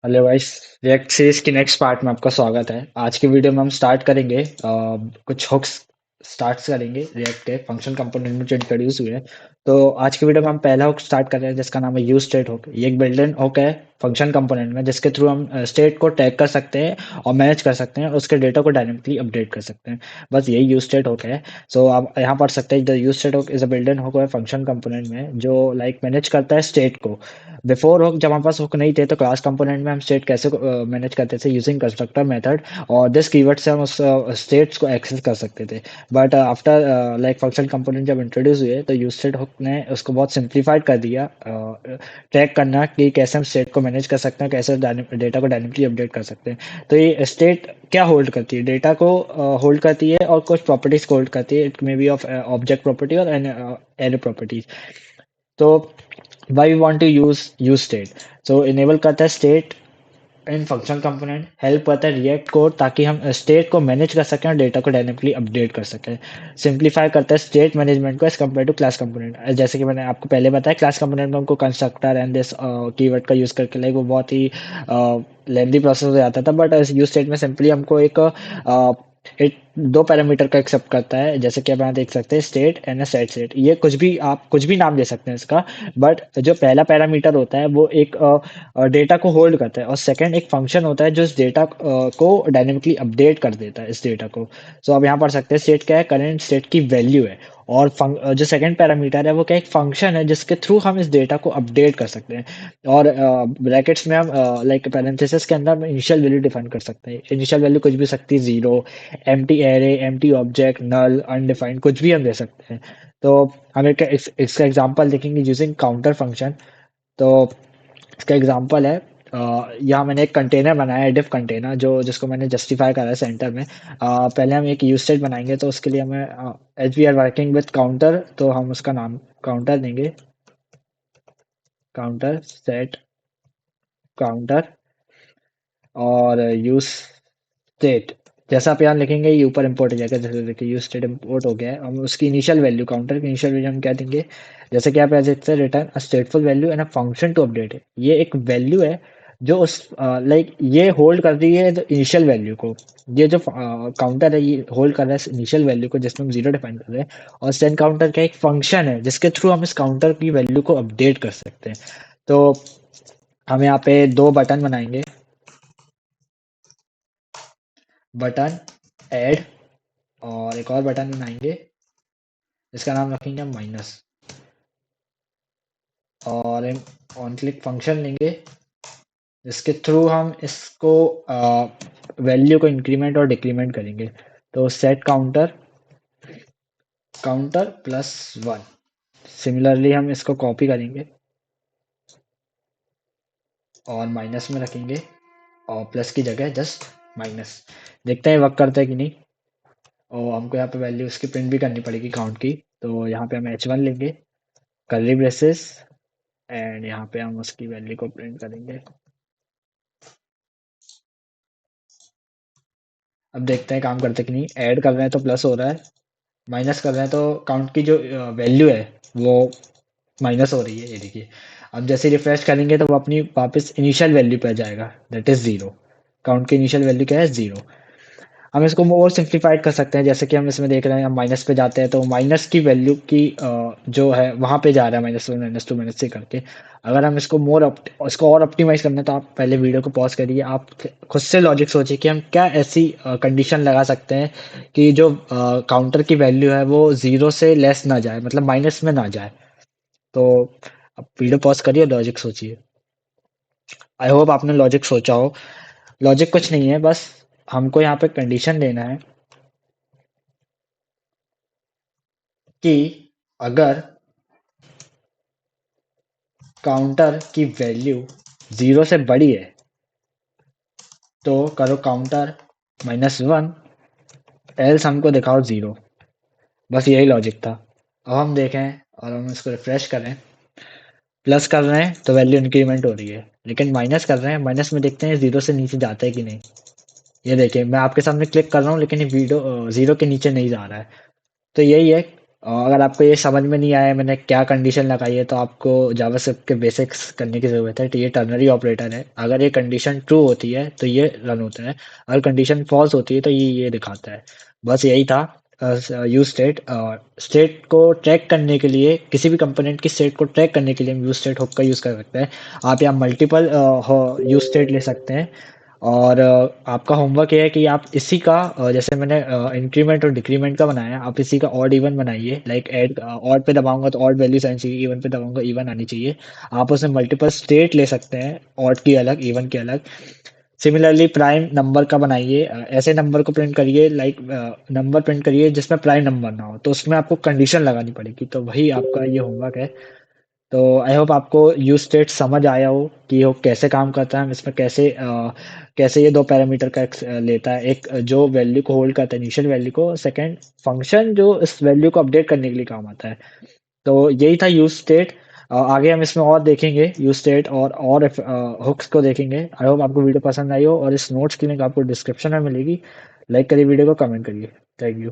Hello guys. React series की next part में आपका स्वागत है। आज की वीडियो में हम स्टार्ट करेंगे कुछ हुक्स स्टार्ट करेंगे रिएक्ट के फंक्शन कंपोनेंट में जो इंट्रोड्यूस हुए हैं। तो आज की वीडियो में हम पहला हुक स्टार्ट कर रहे हैं जिसका नाम है यूज स्टेट हुक। ये एक बिल्ट इन हुक है फंक्शन कंपोनेंट में, जिसके थ्रू हम स्टेट को टैग कर सकते हैं और मैनेज कर सकते हैं और उसके डेटा को डायनेमिकली अपडेट कर सकते हैं। बस यही यूज स्टेट हुक है। सो आप यहाँ पढ़ सकते हैं the use state hook is a built in hook है फंक्शन कंपोनेंट में, जो लाइक मैनेज करता है स्टेट को। बिफोर हुक, जब हमारे पास हुक नहीं थे तो क्लास कंपोनेंट में हम स्टेट कैसे मैनेज करते थे यूजिंग कंस्ट्रक्टर मेथड, और दिस कीवर्ड से हम उस स्टेट्स को एक्सेस कर सकते थे। But after like function component जब इंट्रोड्यूस हुए तो यूज स्टेट हुक ने उसको बहुत सिंप्लीफाइड कर दिया, ट्रैक करना कि कैसे हम स्टेट को मैनेज कर सकते हैं, कैसे डेटा को डायनेमिकली अपडेट कर सकते हैं। तो ये स्टेट क्या होल्ड करती है? डेटा को होल्ड करती है और कुछ प्रॉपर्टीज को होल्ड करती है। It may be of object property और एरे प्रॉपर्टीज। तो why we want to use state, so enable करता है state इन फंक्शन कंपोनेंट, हेल्प करता है रिएक्ट कोड ताकि हम स्टेट को मैनेज कर सकें और डेटा को डायनेमिकली अपडेट कर सकें। सिंप्लीफाई करता है स्टेट मैनेजमेंट को as compare to class component. जैसे कि मैंने आपको पहले बताया, क्लास कंपोनेंट में हमको कंस्ट्रक्टर एंड दिस कीवर्ड का यूज करके लाइक वो बहुत ही लेंदी प्रोसेस हो जाता था। बट यूज स्टेट में सिंपली हमको एक दो पैरामीटर का एक्सेप्ट करता है, जैसे कि आप यहाँ देख सकते हैं स्टेट एंड सेट स्टेट। ये कुछ भी, आप कुछ भी नाम दे सकते हैं इसका। बट जो पहला पैरामीटर होता है वो एक डेटा को होल्ड करता है, और सेकंड एक फंक्शन होता है जो इस डेटा को डायनेमिकली अपडेट कर देता है इस डेटा को। सो अब यहाँ पढ़ सकते हैं स्टेट क्या है, करंट स्टेट की वैल्यू है। और जो सेकंड पैरामीटर है वो क्या, एक फंक्शन है जिसके थ्रू हम इस डेटा को अपडेट कर सकते हैं। और ब्रैकेट्स में हम लाइक पैरेंथेसिस के अंदर हम इनिशियल वैल्यू डिफाइन कर सकते हैं। इनिशियल वैल्यू कुछ भी सकती है, zero, empty array, empty object, null, undefined, कुछ भी हम दे सकते हैं। तो हम एक इसका एग्जांपल देखेंगे यूजिंग काउंटर फंक्शन। तो इसका एग्जांपल है, यहाँ मैंने एक कंटेनर बनाया है, डिफ कंटेनर, जो जिसको मैंने जस्टिफाई करा है सेंटर में। पहले हम एक यूज स्टेट बनाएंगे, तो उसके लिए हमें as we are working with counter, तो हम उसका नाम काउंटर देंगे। काउंटर सेट काउंटर और यूज स्टेट। जैसा आप यहाँ लिखेंगे ये ऊपर इंपोर्ट हो जाएगा। जैसे देखिए यूज स्टेट इंपोर्ट हो गया है। हम उसकी इनिशियल वैल्यू, काउंटर की इनिशियल वैल्यू हम क्या देंगे, जैसे कि आप यहाँ देखते हैं return a stateful value and a function to update है। ये एक वैल्यू है जो उस लाइक ये होल्ड कर रही है इनिशियल वैल्यू को। ये जो काउंटर है ये होल्ड कर रहा है इनिशियल वैल्यू को, जिसमें हम जीरो डिफाइन कर रहे हैं। और सेंड काउंटर का एक फंक्शन है जिसके थ्रू हम इस काउंटर की वैल्यू को अपडेट कर सकते हैं। तो हम यहाँ पे दो बटन बनाएंगे, बटन ऐड, और एक और बटन बनाएंगे इसका नाम रखेंगे हम माइनस। और ऑन क्लिक फंक्शन लेंगे जिसके थ्रू हम इसको वैल्यू को इंक्रीमेंट और डिक्रीमेंट करेंगे। तो set counter, counter plus one. Similarly हम इसको कॉपी करेंगे और माइनस में रखेंगे, और प्लस की जगह जस्ट माइनस। देखते हैं वर्क करता है कि नहीं। और हमको यहाँ पे वैल्यू उसकी प्रिंट भी करनी पड़ेगी काउंट की। तो यहाँ पे हम h1 लेंगे, कर्ली ब्रेसेस, एंड यहाँ पे हम उसकी वैल्यू को प्रिंट करेंगे। अब देखते हैं काम करते कि नहीं। ऐड कर रहे हैं तो प्लस हो रहा है, माइनस कर रहे हैं तो काउंट की जो वैल्यू है वो माइनस हो रही है। ये देखिए, अब जैसे रिफ्रेश करेंगे तो वो अपनी वापस इनिशियल वैल्यू पे आ जाएगा, दैट इज जीरो। काउंट की इनिशियल वैल्यू क्या है, जीरो। हम इसको और सिंप्लीफाइड कर सकते हैं, जैसे कि हम इसमें देख रहे हैं, हम माइनस पे जाते हैं तो माइनस की वैल्यू की जो है वहां पे जा रहा है, minus one, minus two, minus three करके। अगर हम इसको और ऑप्टिमाइज करना है तो आप पहले वीडियो को पॉज करिए, आप खुद से लॉजिक सोचिए कि हम क्या ऐसी कंडीशन लगा सकते हैं कि जो काउंटर की वैल्यू है वो जीरो से लेस ना जाए, मतलब माइनस में ना जाए। तो आप वीडियो पॉज करिए, लॉजिक सोचिए। आई होप आपने लॉजिक सोचा हो। लॉजिक कुछ नहीं है, बस हमको यहाँ पे कंडीशन लेना है कि अगर काउंटर की वैल्यू जीरो से बड़ी है तो करो काउंटर माइनस वन, एल्स हमको दिखाओ जीरो। बस यही लॉजिक था। अब हम देखें और हम इसको रिफ्रेश करें, प्लस कर रहे हैं तो वैल्यू इंक्रीमेंट हो रही है, लेकिन माइनस कर रहे हैं, माइनस में देखते हैं जीरो से नीचे जाता है कि नहीं। ये देखिए, मैं आपके सामने क्लिक कर रहा हूँ लेकिन ये वीडियो जीरो के नीचे नहीं जा रहा है। तो यही है, अगर आपको ये समझ में नहीं आया मैंने क्या कंडीशन लगाई है तो आपको जावास्क्रिप्ट के बेसिक्स करने की ज़रूरत है। तो ये टर्नरी ऑपरेटर है, अगर ये कंडीशन ट्रू होती है तो ये रन होता है, अगर कंडीशन फॉल्स होती है तो ये दिखाता है। बस यही था यूज स्टेट। स्टेट को ट्रैक करने के लिए, किसी भी कंपोनेंट की स्टेट को ट्रैक करने के लिए हम यूज स्टेट हुक का यूज़ कर सकते हैं। आप यहाँ मल्टीपल यूज स्टेट ले सकते हैं और आपका होमवर्क ये है कि आप इसी का जैसे मैंने इंक्रीमेंट और डिक्रीमेंट का बनाया, आप इसी का ऑड इवन बनाइए। लाइक ऐड ऑड पे दबाऊंगा तो ऑड वैल्यूज आनी चाहिए, इवन पे दबाऊंगा इवन आनी चाहिए। आप उसमें मल्टीपल स्टेट ले सकते हैं, ऑड की अलग, इवन की अलग। सिमिलरली प्राइम नंबर का बनाइए, ऐसे नंबर को प्रिंट करिए, लाइक नंबर प्रिंट करिए जिसमें प्राइम नंबर ना हो, तो उसमें आपको कंडीशन लगानी पड़ेगी। तो वही आपका ये होमवर्क है। तो आई होप आपको यूज स्टेट समझ आया हो कि वो कैसे काम करता है, हम इसमें कैसे कैसे ये दो पैरामीटर का लेता है। एक जो वैल्यू को होल्ड करता है, इनिशियल वैल्यू को, सेकंड फंक्शन जो इस वैल्यू को अपडेट करने के लिए काम आता है। तो यही था यूज स्टेट। आगे हम इसमें और देखेंगे यूज स्टेट और हुक्स को देखेंगे। आई होप आपको वीडियो पसंद आई हो और इस नोट्स की लिंक आपको डिस्क्रिप्शन में मिलेगी। लाइक करिए वीडियो को, कमेंट करिए। Thank you.